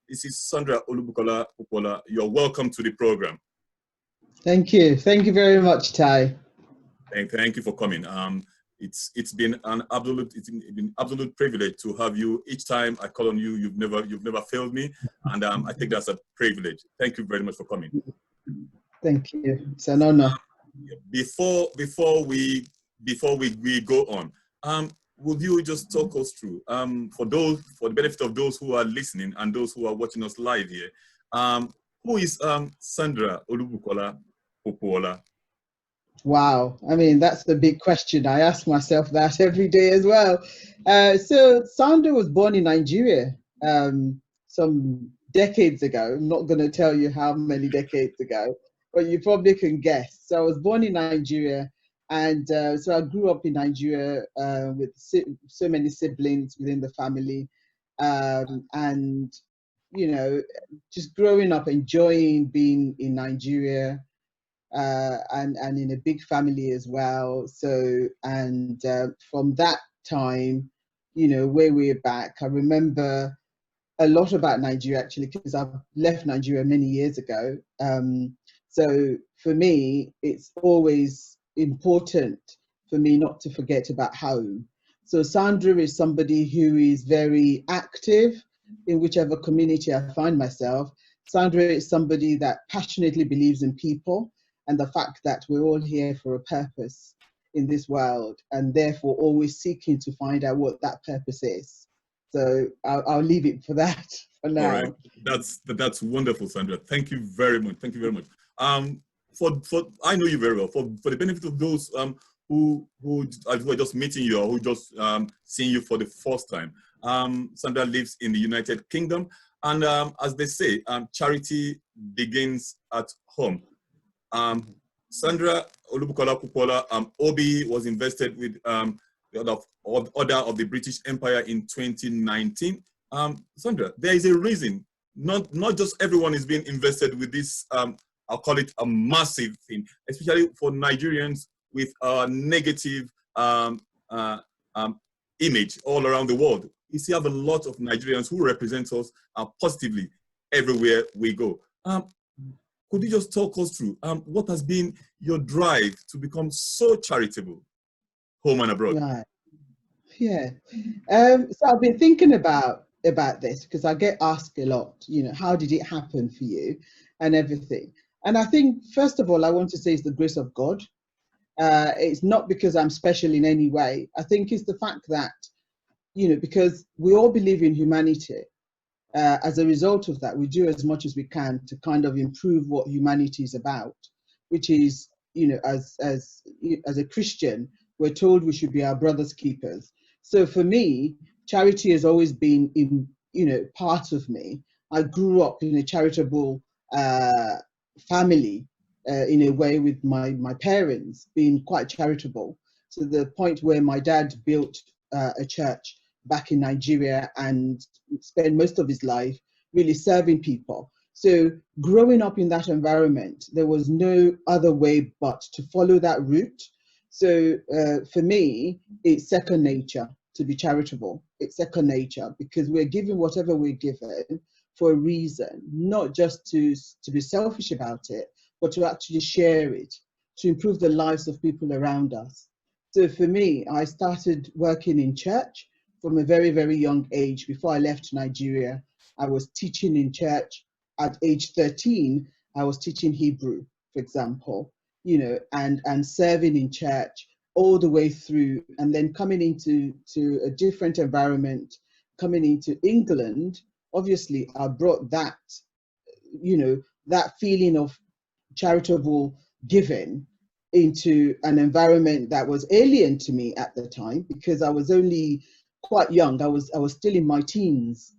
This is Sandra Olubukunola Popoola. You're welcome to the program. Thank you. Thank you very much, Ty. Thank you for coming. It's been an absolute privilege to have you. Each time I call on you, you've never failed me, and I think that's a privilege. Thank you very much for coming. Thank you. It's an honor. Before we go on, would you just talk us through, for the benefit of those who are listening and those who are watching us live here, who is Sandra Olubukunola Popoola? Wow. I mean, that's the big question. I ask myself that every day as well. So Sandra was born in Nigeria some decades ago. I'm not going to tell you how many decades ago, but you probably can guess. So I was born in Nigeria, and so I grew up in Nigeria with so many siblings within the family, and you know, just growing up enjoying being in Nigeria. And in a big family as well. So, and from that time, you know, way back, I remember a lot about Nigeria actually, because I've left Nigeria many years ago. So for me, it's always important for me not to forget about home. So Sandra is somebody who is very active in whichever community I find myself. Sandra is somebody that passionately believes in people and the fact that we're all here for a purpose in this world, and therefore always seeking to find out what that purpose is. So I'll leave it for that for now. All right, that's wonderful, Sandra. Thank you very much. Thank you very much. For I know you very well. For the benefit of those who are just meeting you or who just seeing you for the first time, Sandra lives in the United Kingdom, and as they say, charity begins at home. Sandra Olubukunola Popoola, OBE was invested with the order of the British Empire in 2019. Sandra, there is a reason. Not just everyone is being invested with this, I'll call it a massive thing, especially for Nigerians with a negative image all around the world. You see, have a lot of Nigerians who represent us positively everywhere we go. Could you just talk us through what has been your drive to become so charitable, home and abroad? Right. Yeah. So I've been thinking about this because I get asked a lot, you know, how did it happen for you and everything. And I think, first of all, I want to say it's the grace of God. It's not because I'm special in any way. I think it's the fact that, you know, because we all believe in humanity. As a result of that, we do as much as we can to kind of improve what humanity is about, which is, you know, as a Christian, we're told we should be our brother's keepers. So for me, charity has always been in, you know, part of me. I grew up in a charitable family in a way, with my parents being quite charitable, to the point where my dad built a church back in Nigeria and spent most of his life really serving people. So growing up in that environment, there was no other way but to follow that route. So for me, it's second nature to be charitable. It's second nature because we're given whatever we're given for a reason, not just to be selfish about it, but to actually share it, to improve the lives of people around us. So for me, I started working in church from a very, very young age. Before I left Nigeria, I was teaching in church. At age 13, I was teaching Hebrew, for example, you know, and serving in church all the way through, and then coming into a different environment, coming into England. Obviously, I brought that, you know, that feeling of charitable giving into an environment that was alien to me at the time, because I was only quite young. I was still in my teens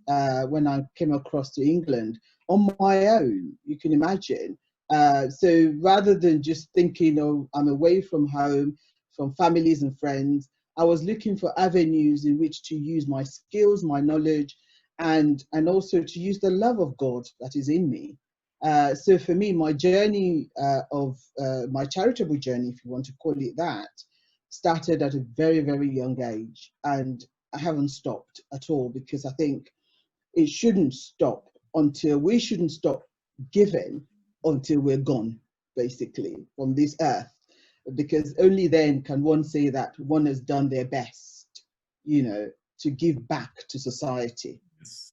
when I came across to England on my own, you can imagine. So rather than just thinking, oh, I'm away from home, from families and friends, I was looking for avenues in which to use my skills, my knowledge, and also to use the love of God that is in me. So for me, my journey my charitable journey, if you want to call it that, started at a very, very young age. And I haven't stopped at all, because I think it shouldn't stop until we shouldn't stop giving until we're gone, basically, from this earth. Because only then can one say that one has done their best, you know, to give back to society. Yes.